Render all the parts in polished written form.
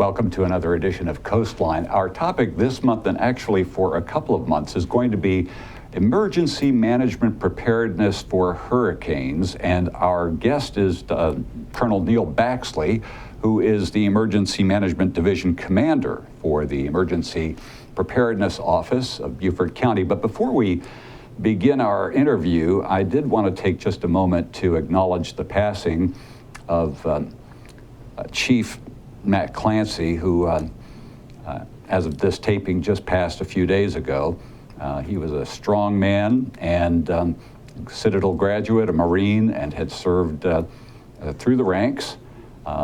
Welcome to another edition of Coastline. Our topic this month, and actually for a couple of months, is going to be emergency management preparedness for hurricanes. And our guest is Colonel Neil Baxley, who is the Emergency Management Division Commander for the Emergency Preparedness Office of Beaufort County. But before we begin our interview, I did want to take just a moment to acknowledge the passing of Chief Matt Clancy, who, as of this taping, just passed a few days ago. He was a strong man and Citadel graduate, a Marine, and had served through the ranks,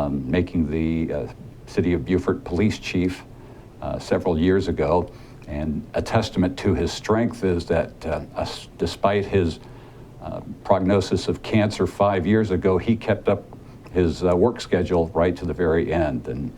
making the City of Beaufort Police Chief several years ago. And a testament to his strength is that despite his prognosis of cancer 5 years ago, he kept up his work schedule right to the very end. And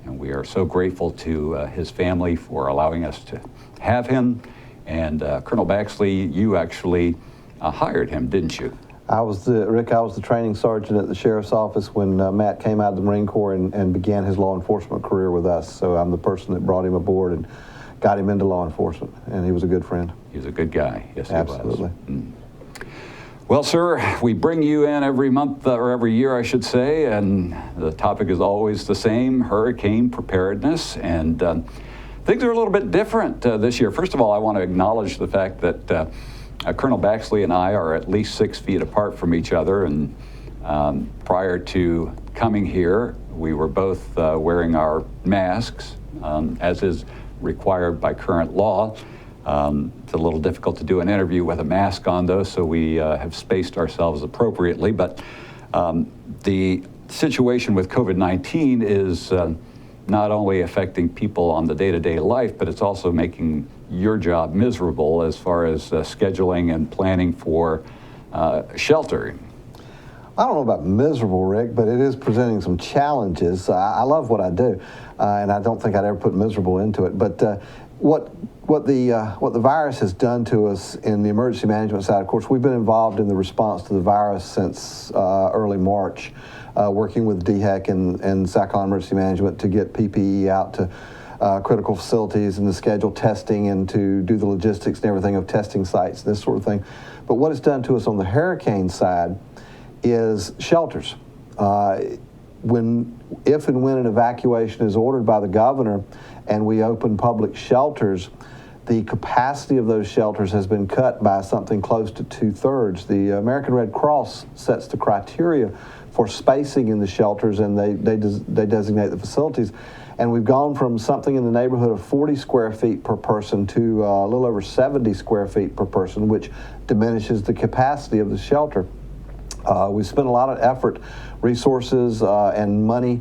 we are so grateful to his family for allowing us to have him. And Colonel Baxley, you actually hired him, didn't you? Rick, I was the training sergeant at the Sheriff's Office when Matt came out of the Marine Corps and began his law enforcement career with us. So I'm the person that brought him aboard and got him into law enforcement, and he was a good friend. He's a good guy, yes, Absolutely. He was. Well, sir, we bring you in every month, or every year, I should say, and the topic is always the same, hurricane preparedness, and things are a little bit different this year. First of all, I want to acknowledge the fact that Colonel Baxley and I are at least 6 feet apart from each other, and prior to coming here, we were both wearing our masks, as is required by current law. It's a little difficult to do an interview with a mask on, though, so we have spaced ourselves appropriately. But the situation with COVID-19 is not only affecting people on the day-to-day life, but it's also making your job miserable as far as scheduling and planning for sheltering. I don't know about miserable, Rick, but it is presenting some challenges. I love what I do, and I don't think I'd ever put miserable into it. But what the virus has done to us in the emergency management side, of course, we've been involved in the response to the virus since early March, working with DHEC and SACON Emergency Management to get PPE out to critical facilities and to schedule testing and to do the logistics and everything of testing sites, this sort of thing. But what it's done to us on the hurricane side is shelters. If and when an evacuation is ordered by the governor and we open public shelters, the capacity of those shelters has been cut by something close to 2/3. The American Red Cross sets the criteria for spacing in the shelters, and they designate the facilities. And we've gone from something in the neighborhood of 40 square feet per person to a little over 70 square feet per person, which diminishes the capacity of the shelter. We've spent a lot of effort, resources, and money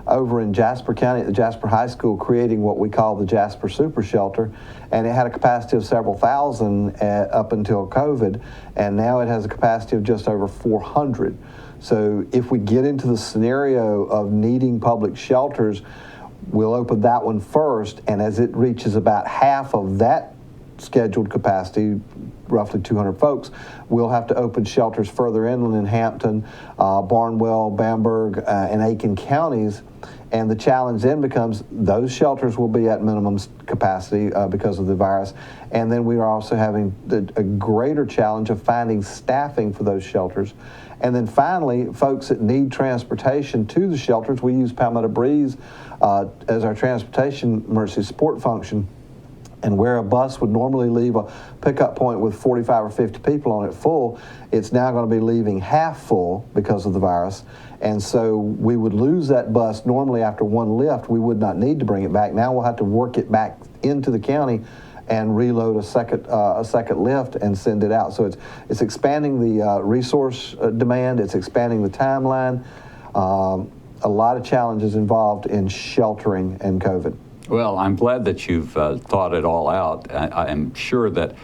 over in Jasper County at the Jasper High School creating what we call the Jasper Super Shelter, and it had a capacity of several thousand up until COVID, and now it has a capacity of just over 400. So if we get into the scenario of needing public shelters, we'll open that one first, and as it reaches about half of that scheduled capacity, roughly 200 folks, we'll have to open shelters further inland in Hampton, Barnwell, Bamberg, and Aiken counties. And the challenge then becomes those shelters will be at minimum capacity because of the virus. And then we are also having a greater challenge of finding staffing for those shelters. And then finally, folks that need transportation to the shelters, we use Palmetto Breeze as our transportation emergency support function. And where a bus would normally leave a pickup point with 45 or 50 people on it full, it's now going to be leaving half full because of the virus. And so we would lose that bus normally after one lift. We would not need to bring it back. Now we'll have to work it back into the county and reload a second lift and send it out. So it's expanding the resource demand. It's expanding the timeline. A lot of challenges involved in sheltering and COVID. Well, I'm glad that you've thought it all out. I am sure that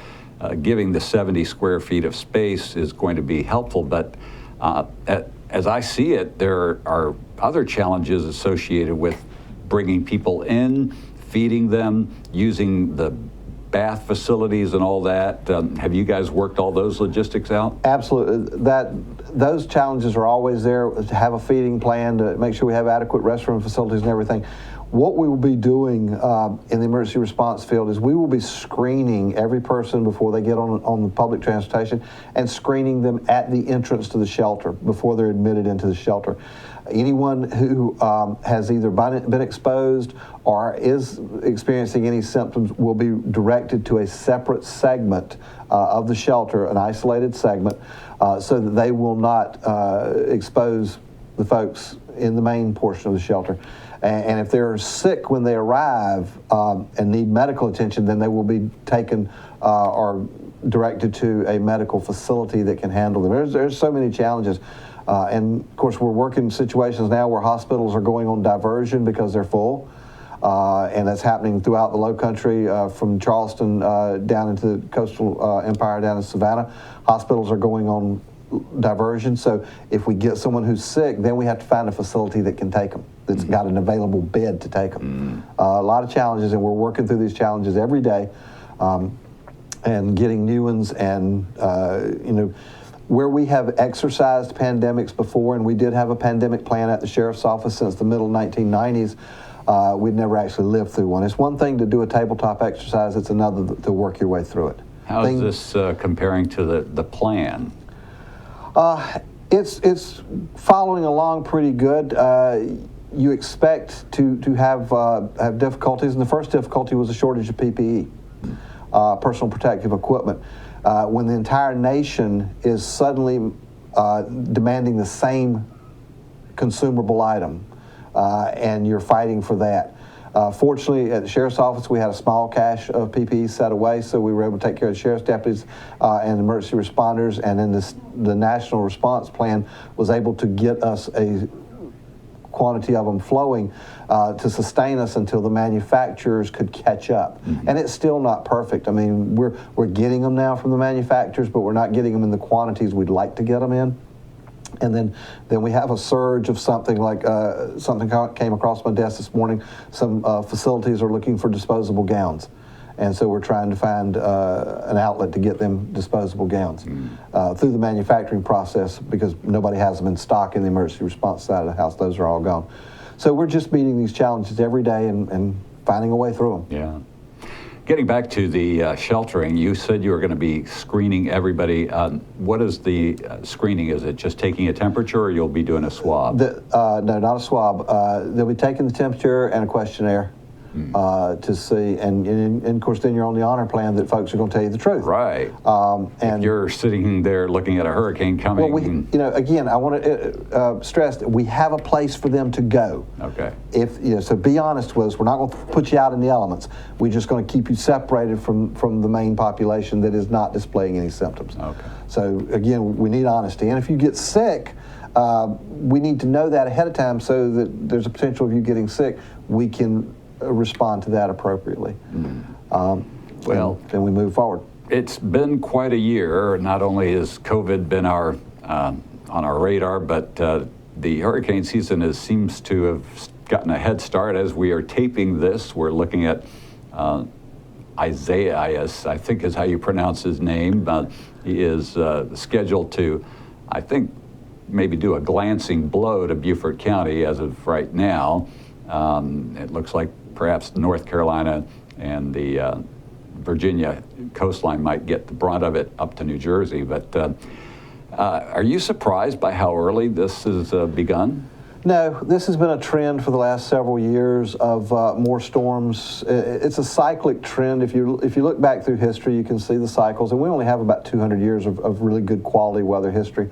giving the 70 square feet of space is going to be helpful, but as I see it, there are other challenges associated with bringing people in, feeding them, using the bath facilities and all that. Have you guys worked all those logistics out? Absolutely. Those challenges are always there, to have a feeding plan, to make sure we have adequate restroom facilities and everything. what we will be doing in the emergency response field is we will be screening every person before they get on the public transportation and screening them at the entrance to the shelter before they're admitted into the shelter. Anyone who has either been exposed or is experiencing any symptoms will be directed to a separate segment of the shelter, an isolated segment, so that they will not expose the folks in the main portion of the shelter. And if they're sick when they arrive and need medical attention, then they will be taken or directed to a medical facility that can handle them. There's so many challenges. And of course, we're working situations now where hospitals are going on diversion because they're full. And that's happening throughout the low country, from Charleston down into the coastal empire down in Savannah. Hospitals are going on diversion. So if we get someone who's sick, then we have to find a facility that can take them, that's got an available bed to take them. A lot of challenges, and we're working through these challenges every day and getting new ones. And, where we have exercised pandemics before, and we did have a pandemic plan at the sheriff's office since the middle 1990s, we'd never actually lived through one. It's one thing to do a tabletop exercise, it's another to work your way through it. How's this comparing to the plan? It's following along pretty good. You expect to have difficulties, and the first difficulty was a shortage of PPE, personal protective equipment. When the entire nation is suddenly demanding the same consumable item, and you're fighting for that. Fortunately, at the sheriff's office, we had a small cache of PPE set away, so we were able to take care of the sheriff's deputies and emergency responders, and then the national response plan was able to get us a quantity of them flowing to sustain us until the manufacturers could catch up. And it's still not perfect. I mean, we're getting them now from the manufacturers, but we're not getting them in the quantities we'd like to get them in. And then we have a surge of something like something came across my desk this morning. Some facilities are looking for disposable gowns. And so we're trying to find an outlet to get them disposable gowns through the manufacturing process, because nobody has them in stock in the emergency response side of the house. Those are all gone. So we're just meeting these challenges every day and finding a way through them. Yeah. Getting back to the sheltering, you said you were going to be screening everybody. What is the screening? Is it just taking a temperature, or you'll be doing a swab? No, not a swab. They'll be taking the temperature and a questionnaire. To see, and of course, then you're on the honor plan that folks are going to tell you the truth. Right. And if you're sitting there looking at a hurricane coming. Well, again, I want to stress that we have a place for them to go. Okay. So be honest with us. We're not going to put you out in the elements. We're just going to keep you separated from the main population that is not displaying any symptoms. Okay. So again, we need honesty. And if you get sick, we need to know that ahead of time, so that there's a potential of you getting sick. We can respond to that appropriately. Well, then we move forward. It's been quite a year. Not only has COVID been on our radar, but the hurricane season seems to have gotten a head start. As we are taping this, we're looking at Isaias, I think is how you pronounce his name. He is scheduled to, I think, maybe do a glancing blow to Beaufort County as of right now. It looks like perhaps North Carolina and the Virginia coastline might get the brunt of it up to New Jersey. But are you surprised by how early this has begun? No, this has been a trend for the last several years of more storms. It's a cyclic trend. If you look back through history, you can see the cycles, and we only have about 200 years of really good quality weather history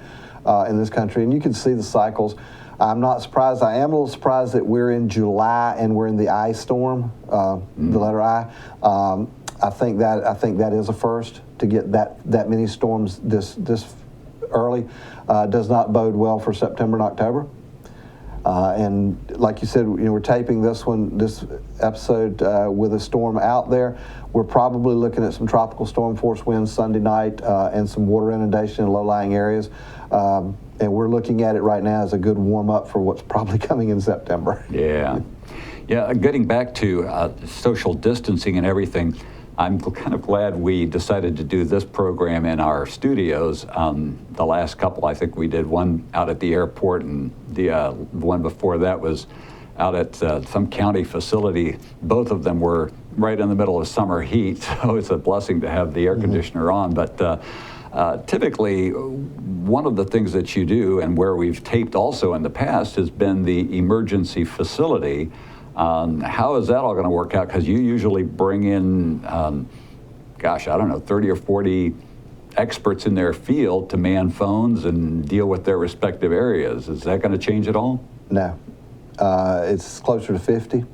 in this country, and you can see the cycles. I'm not surprised. I am a little surprised that we're in July and we're in the I storm, the letter I. I think that is a first. To get that many storms this early does not bode well for September and October. And like you said, we're taping this episode with a storm out there. We're probably looking at some tropical storm force winds Sunday night and some water inundation in low-lying areas. And we're looking at it right now as a good warm-up for what's probably coming in September. Yeah. Getting back to social distancing and everything, I'm kind of glad we decided to do this program in our studios. The last couple, I think we did one out at the airport, and the one before that was out at some county facility. Both of them were right in the middle of summer heat, so it's a blessing to have the air conditioner on. But typically, one of the things that you do, and where we've taped also in the past, has been the emergency facility. How is that all going to work out? Because you usually bring in, gosh, I don't know, 30 or 40 experts in their field to man phones and deal with their respective areas. Is that going to change at all? No. It's closer to 50.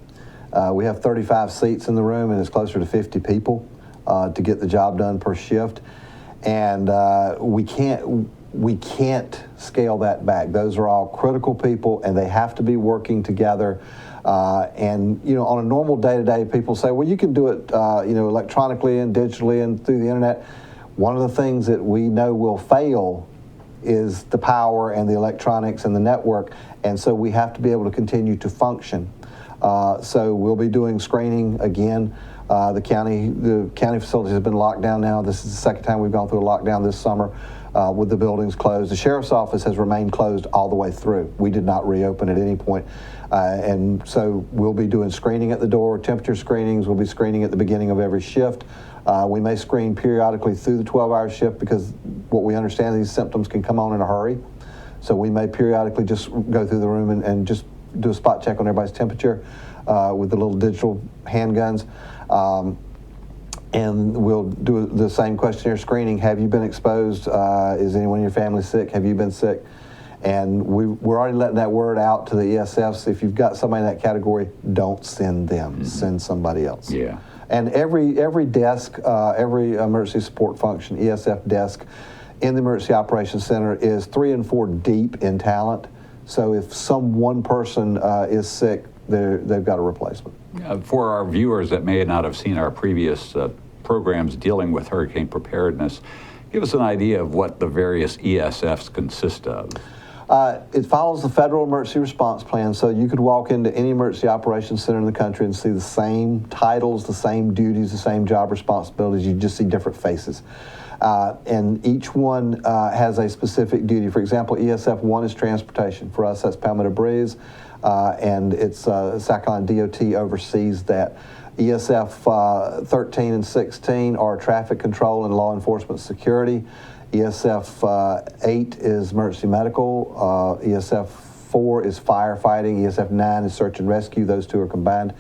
We have 35 seats in the room, and it's closer to 50 people to get the job done per shift. And we can't scale that back. Those are all critical people, and they have to be working together. And on a normal day-to-day, people say, well, you can do it electronically and digitally and through the internet. One of the things that we know will fail is the power and the electronics and the network, and so we have to be able to continue to function. So we'll be doing screening again. The county facilities have been locked down now. This is the second time we've gone through a lockdown this summer with the buildings closed. The sheriff's office has remained closed all the way through. We did not reopen at any point. And so we'll be doing screening at the door, temperature screenings. We'll be screening at the beginning of every shift. We may screen periodically through the 12-hour shift because what we understand, these symptoms can come on in a hurry. So we may periodically just go through the room and just do a spot check on everybody's temperature with the little digital handguns. And we'll do the same questionnaire screening. Have you been exposed? Is anyone in your family sick? Have you been sick? And we're already letting that word out to the ESFs. If you've got somebody in that category, don't send them. Send somebody else. Yeah. And every desk, every emergency support function, ESF desk in the Emergency Operations Center is 3 and 4 deep in talent. So if one person is sick, they've got a replacement. For our viewers that may not have seen our previous programs dealing with hurricane preparedness, give us an idea of what the various ESFs consist of. It follows the Federal Emergency Response Plan, so you could walk into any emergency operations center in the country and see the same titles, the same duties, the same job responsibilities. You just see different faces. And each one has a specific duty. For example, ESF 1 is transportation. For us, that's Palmetto Breeze, and it's South Carolina DOT oversees that. ESF 13 and 16 are traffic control and law enforcement security. ESF 8 is emergency medical. ESF 4 is firefighting. ESF 9 is search and rescue. Those two are combined.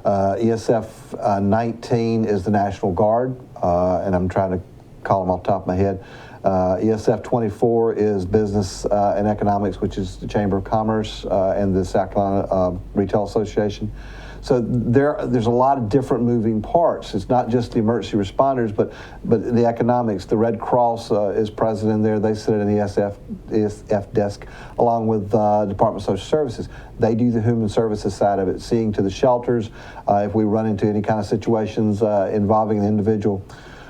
ESF 19 is the National Guard, and I'm trying to call them off the top of my head. ESF 24 is business and economics, which is the Chamber of Commerce and the South Carolina Retail Association. So there's a lot of different moving parts. It's not just the emergency responders, but the economics. The Red Cross is present in there. They sit at an ESF desk along with Department of Social Services. They do the human services side of it, seeing to the shelters. If we run into any kind of situations involving the individual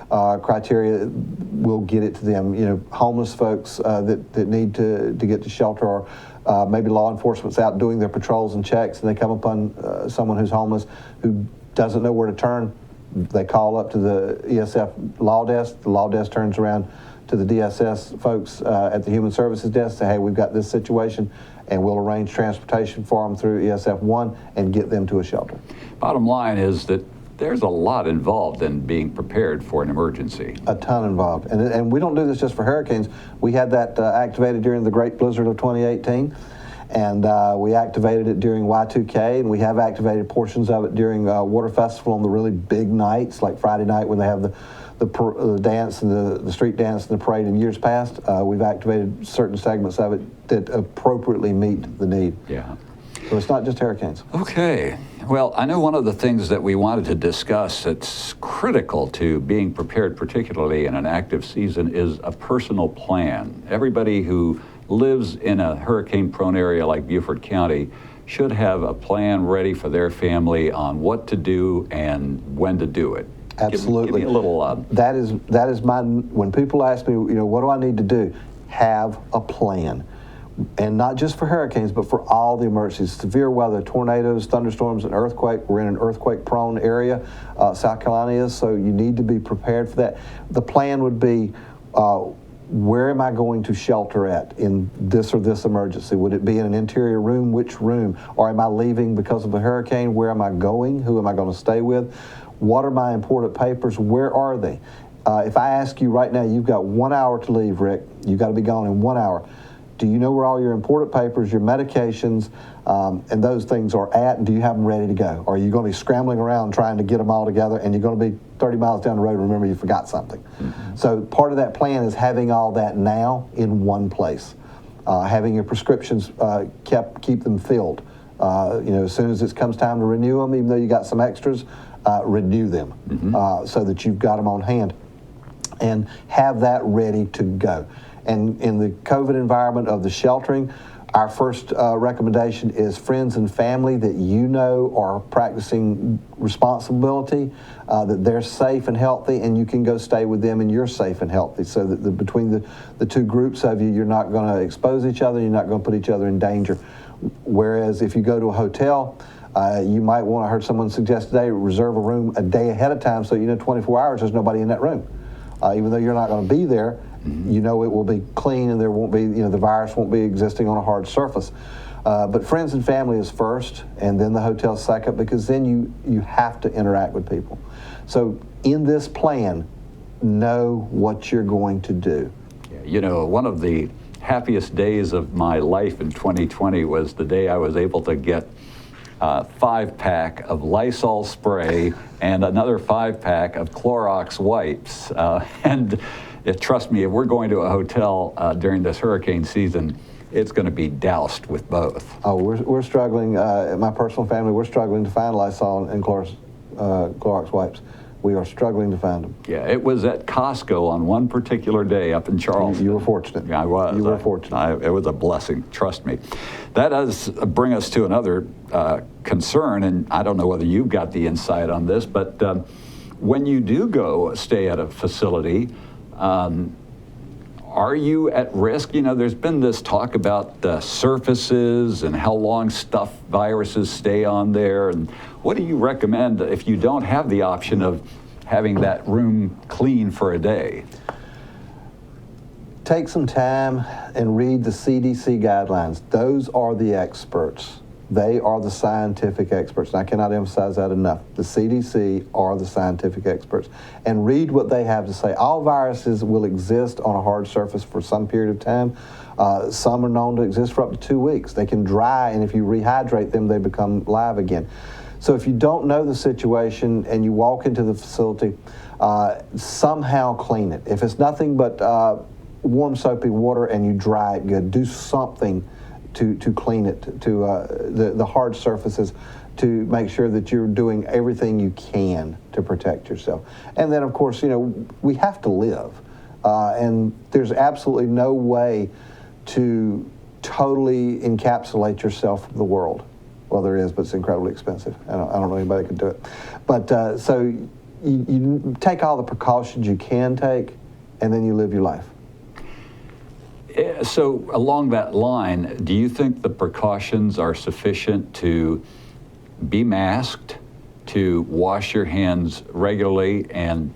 criteria, we'll get it to them. Homeless folks that need to get to shelter, or maybe law enforcement's out doing their patrols and checks, and they come upon someone who's homeless who doesn't know where to turn. They call up to the ESF law desk. The law desk turns around to the DSS folks at the Human Services desk, say, hey, we've got this situation, and we'll arrange transportation for them through ESF 1 and get them to a shelter. Bottom line is that there's a lot involved in being prepared for an emergency. A ton involved. And we don't do this just for hurricanes. We had that activated during the Great Blizzard of 2018, and we activated it during Y2K, and we have activated portions of it during Water Festival on the really big nights, like Friday night when they have the dance and the street dance and the parade in years past. We've activated certain segments of it that appropriately meet the need. Yeah. So it's not just hurricanes. Okay. Well, I know one of the things that we wanted to discuss that's critical to being prepared, particularly in an active season, is a personal plan. Everybody who lives in a hurricane-prone area like Beaufort County should have a plan ready for their family on what to do and when to do it. Absolutely. Give me a little... That is my... When people ask me, what do I need to do? Have a plan. And not just for hurricanes, but for all the emergencies, severe weather, tornadoes, thunderstorms, and earthquake. We're in an earthquake-prone area, South Carolina is, so you need to be prepared for that. The plan would be, where am I going to shelter at in this or this emergency? Would it be in an interior room? Which room? Or am I leaving because of a hurricane? Where am I going? Who am I going to stay with? What are my important papers? Where are they? If I ask you right now, you've got 1 hour to leave, Rick. You've got to be gone in 1 hour. Do you know where all your important papers, your medications, and those things are at, and do you have them ready to go? Or are you going to be scrambling around trying to get them all together, and you're going to be 30 miles down the road and remember you forgot something? Mm-hmm. So part of that plan is having all that now in one place. Having your prescriptions keep them filled. As soon as it comes time to renew them, even though you got some extras, renew them. Mm-hmm. So that you've got them on hand. And have that ready to go. And in the COVID environment of the sheltering, our first recommendation is friends and family that you know are practicing responsibility, that they're safe and healthy, and you can go stay with them and you're safe and healthy. So that between the two groups of you, you're not going to expose each other, you're not going to put each other in danger. Whereas if you go to a hotel, you might want, I heard someone suggest today, reserve a room a day ahead of time so you know 24 hours there's nobody in that room. Even though you're not going to be there, you know it will be clean and there won't be, the virus won't be existing on a hard surface. But friends and family is first, and then the hotel second, because then you have to interact with people. So in this plan, know what you're going to do. Yeah, one of the happiest days of my life in 2020 was the day I was able to get a 5-pack of Lysol spray and another 5-pack of Clorox wipes. Trust me, if we're going to a hotel during this hurricane season, it's going to be doused with both. Oh, we're struggling. My personal family, we're struggling to find Lysol and Clorox wipes. We are struggling to find them. Yeah, it was at Costco on one particular day up in Charleston. You were fortunate. Yeah, I was. You were fortunate. It was a blessing, trust me. That does bring us to another concern, and I don't know whether you've got the insight on this, but when you do go stay at a facility, are you at risk? There's been this talk about the surfaces and how long viruses stay on there. And what do you recommend if you don't have the option of having that room clean for a day? Take some time and read the CDC guidelines. Those are the experts. They are the scientific experts, and I cannot emphasize that enough. The CDC are the scientific experts. And read what they have to say. All viruses will exist on a hard surface for some period of time. Some are known to exist for up to 2 weeks. They can dry, and if you rehydrate them, they become live again. So if you don't know the situation and you walk into the facility, somehow clean it. If it's nothing but warm soapy water and you dry it good, do something to clean it, to the hard surfaces, to make sure that you're doing everything you can to protect yourself. And then, of course, we have to live. And there's absolutely no way to totally encapsulate yourself from the world. Well, there is, but it's incredibly expensive. I don't know anybody that could do it. But so you take all the precautions you can take, and then you live your life. So along that line, do you think the precautions are sufficient to be masked, to wash your hands regularly, and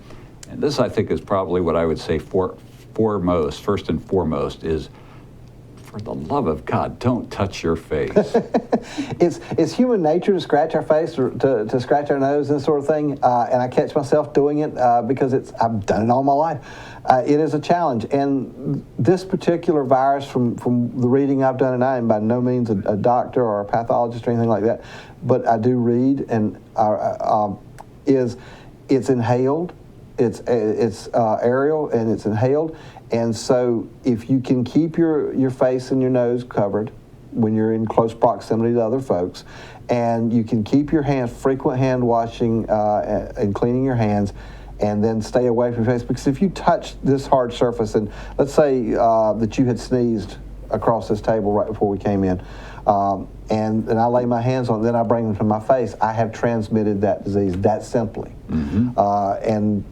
this I think is probably what I would say first and foremost is, for the love of God, don't touch your face. It's human nature to scratch our face, or to scratch our nose and sort of thing, and I catch myself doing it because I've done it all my life. It is a challenge, and this particular virus, from the reading I've done, and I am by no means a doctor or a pathologist or anything like that, but I do read, and it's inhaled, it's aerial, and it's inhaled. And so if you can keep your face and your nose covered when you're in close proximity to other folks, and you can keep your hands, frequent hand washing and cleaning your hands, and then stay away from your face. Because if you touch this hard surface, and let's say that you had sneezed across this table right before we came in, and I lay my hands on it, then I bring them to my face, I have transmitted that disease that simply. Mm-hmm. And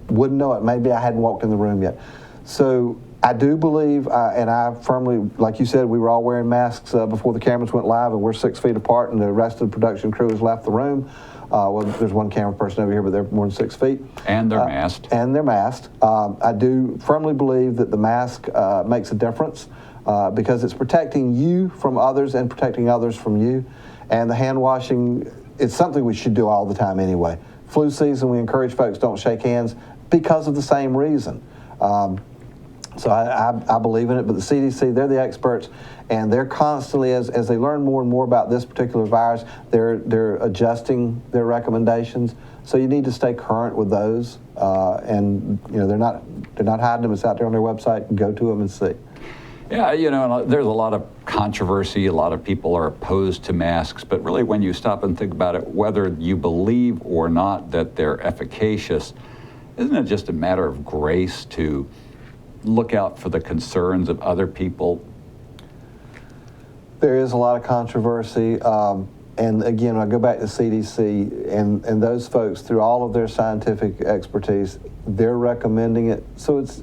wouldn't know it. Maybe I hadn't walked in the room yet. So I do believe, and I firmly, like you said, we were all wearing masks before the cameras went live, and we're 6 feet apart, and the rest of the production crew has left the room. Well, there's one camera person over here, but they're more than 6 feet. And they're masked. And they're masked. I do firmly believe that the mask makes a difference because it's protecting you from others and protecting others from you. And the hand washing, it's something we should do all the time anyway. Flu season, we encourage folks don't shake hands because of the same reason. So I believe in it, but the CDC, they're the experts, and they're constantly, as they learn more and more about this particular virus, they're adjusting their recommendations. So you need to stay current with those, and they're not hiding them. It's out there on their website. Go to them and see. Yeah, there's a lot of controversy. A lot of people are opposed to masks, but really when you stop and think about it, whether you believe or not that they're efficacious, isn't it just a matter of grace to look out for the concerns of other people? There is a lot of controversy, and again, I go back to CDC and those folks, through all of their scientific expertise, they're recommending it. So it's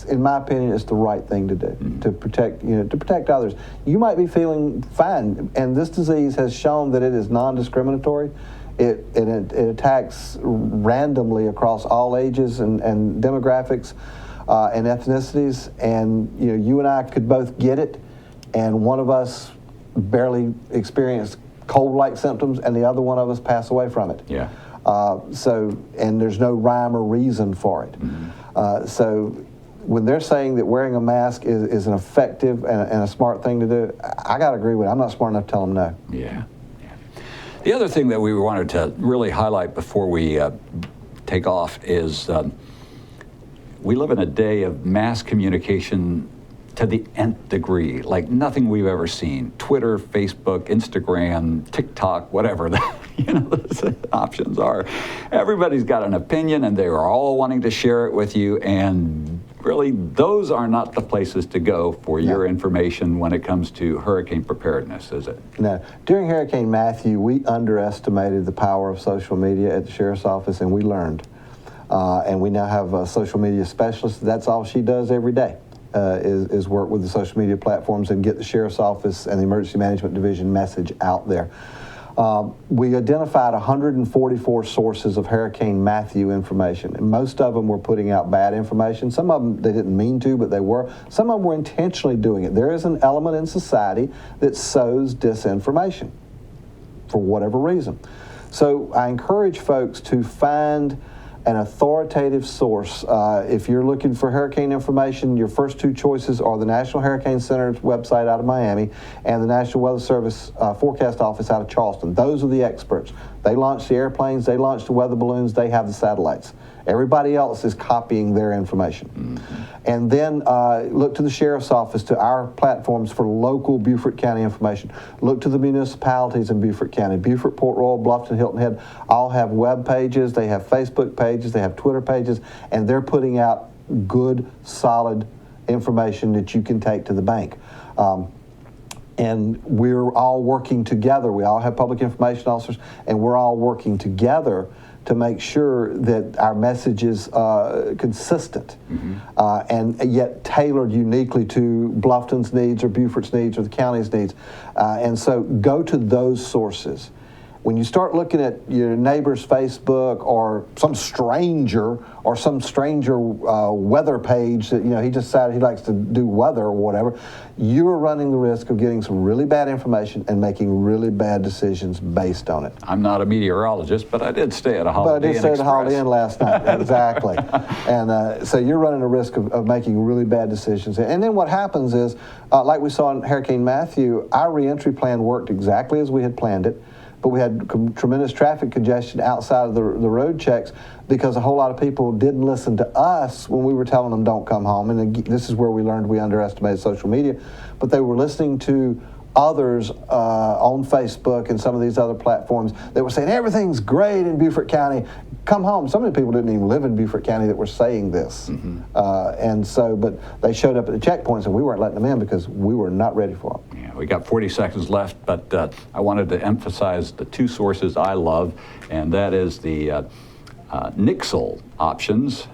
in my opinion, it's the right thing to do to protect others. You might be feeling fine, and this disease has shown that it is non-discriminatory. It attacks randomly across all ages and demographics. And ethnicities, and you and I could both get it, and one of us barely experience cold-like symptoms, and the other one of us pass away from it. Yeah. And there's no rhyme or reason for it. So when they're saying that wearing a mask is an effective and a smart thing to do, I got to agree with it. I'm not smart enough to tell them no. Yeah. The other thing that we wanted to really highlight before we take off is we live in a day of mass communication to the nth degree, like nothing we've ever seen. Twitter, Facebook, Instagram, TikTok, whatever the options are. Everybody's got an opinion, and they are all wanting to share it with you. And really, those are not the places to go for your information when it comes to hurricane preparedness, is it? No. During Hurricane Matthew, we underestimated the power of social media at the Sheriff's Office, and we learned. And we now have a social media specialist. That's all she does every day, is work with the social media platforms and get the Sheriff's Office and the Emergency Management Division message out there. We identified 144 sources of Hurricane Matthew information, and most of them were putting out bad information. Some of them they didn't mean to, but they were. Some of them were intentionally doing it. There is an element in society that sows disinformation for whatever reason. So I encourage folks to find an authoritative source. If you're looking for hurricane information, your first two choices are the National Hurricane Center's website out of Miami and the National Weather Service Forecast Office out of Charleston. Those are the experts. They launch the airplanes, they launch the weather balloons, they have the satellites. Everybody else is copying their information. And then look to the Sheriff's Office, to our platforms for local Beaufort County information. Look to the municipalities in Beaufort County. Beaufort, Port Royal, Bluffton, Hilton Head all have web pages, they have Facebook pages, they have Twitter pages, and they're putting out good, solid information that you can take to the bank. And we're all working together. We all have public information officers, and we're all working together to make sure that our message is consistent and yet tailored uniquely to Bluffton's needs or Beaufort's needs or the county's needs. And so go to those sources. When you start looking at your neighbor's Facebook or some stranger weather page that he just decided he likes to do weather or whatever, you are running the risk of getting some really bad information and making really bad decisions based on it. I'm not a meteorologist, but I did stay at a Holiday Inn But I did stay at a Holiday Inn last night, exactly. And so you're running a risk of making really bad decisions. And then what happens is, like we saw in Hurricane Matthew, our reentry plan worked exactly as we had planned it. But we had tremendous traffic congestion outside of the road checks because a whole lot of people didn't listen to us when we were telling them don't come home. And this is where we learned we underestimated social media. But they were listening to others on Facebook and some of these other platforms that were saying everything's great in Beaufort County, come home. Some of the people didn't even live in Beaufort County that were saying this. And so, but they showed up at the checkpoints and we weren't letting them in because we were not ready for them. Yeah, we got 40 seconds left, but I wanted to emphasize the two sources I love, and that is the Nixle options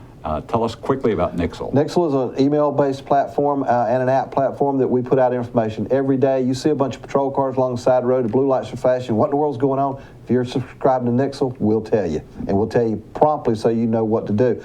Tell us quickly about Nixle. Nixle is an email-based platform and an app platform that we put out information every day. You see a bunch of patrol cars along the side of the road, the blue lights are flashing. What in the world's going on? If you're subscribed to Nixle, we'll tell you, and we'll tell you promptly so you know what to do.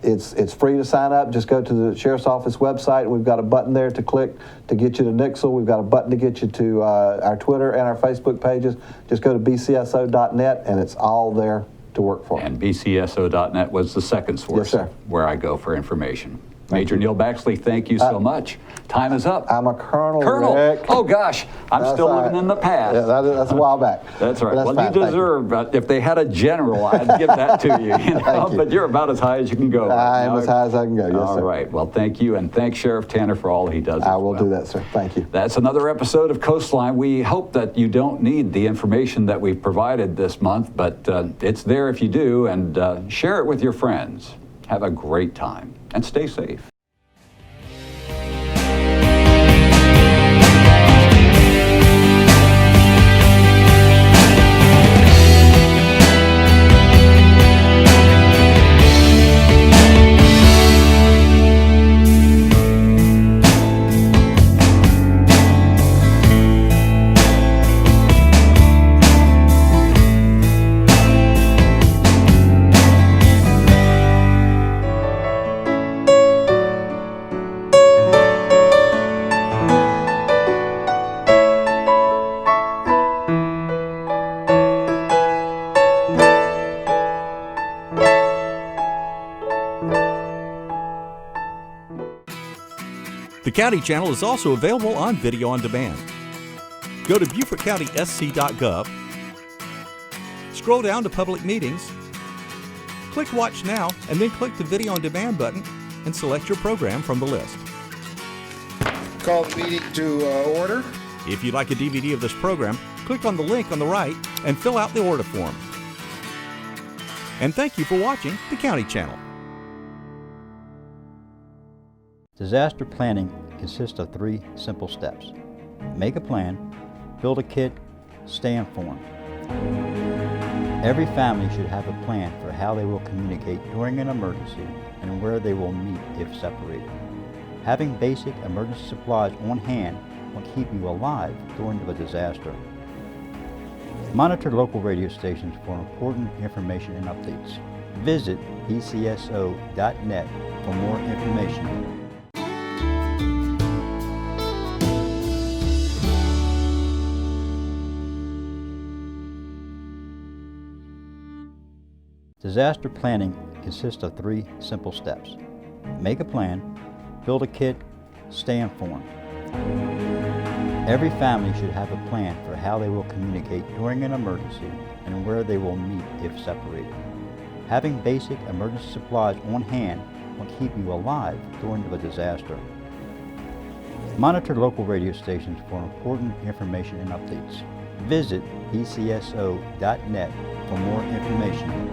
It's free to sign up. Just go to the Sheriff's Office website, and we've got a button there to click to get you to Nixle. We've got a button to get you to our Twitter and our Facebook pages. Just go to bcso.net, and it's all there to work for. And bcso.net was the second source where I go for information. Major Neil Baxley, thank you so much. Time is up. I'm a colonel, Rick. Oh, gosh. I'm still living in the past. Yeah, that's a while back. That's right. Well, you deserve, if they had a general, I'd give that to you. You. But you're about as high as you can go. I am as high as I can go, yes, sir. All right. Well, thank you, and thank Sheriff Tanner for all he does. I will do that, sir. Thank you. That's another episode of Coastline. We hope that you don't need the information that we've provided this month, but it's there if you do, and share it with your friends. Have a great time, and stay safe. The County Channel is also available on video on demand. Go to BeaufortCountySC.gov, scroll down to Public Meetings, click Watch Now, and then click the Video on Demand button and select your program from the list. Call the meeting to order. If you'd like a DVD of this program, click on the link on the right and fill out the order form. And thank you for watching the County Channel. Disaster planning consists of 3 simple steps. Make a plan, build a kit, stay informed. Every family should have a plan for how they will communicate during an emergency and where they will meet if separated. Having basic emergency supplies on hand will keep you alive during a disaster. Monitor local radio stations for important information and updates. Visit bcso.net for more information. Disaster planning consists of 3 simple steps. Make a plan, build a kit, stay informed. Every family should have a plan for how they will communicate during an emergency and where they will meet if separated. Having basic emergency supplies on hand will keep you alive during a disaster. Monitor local radio stations for important information and updates. Visit bcso.net for more information.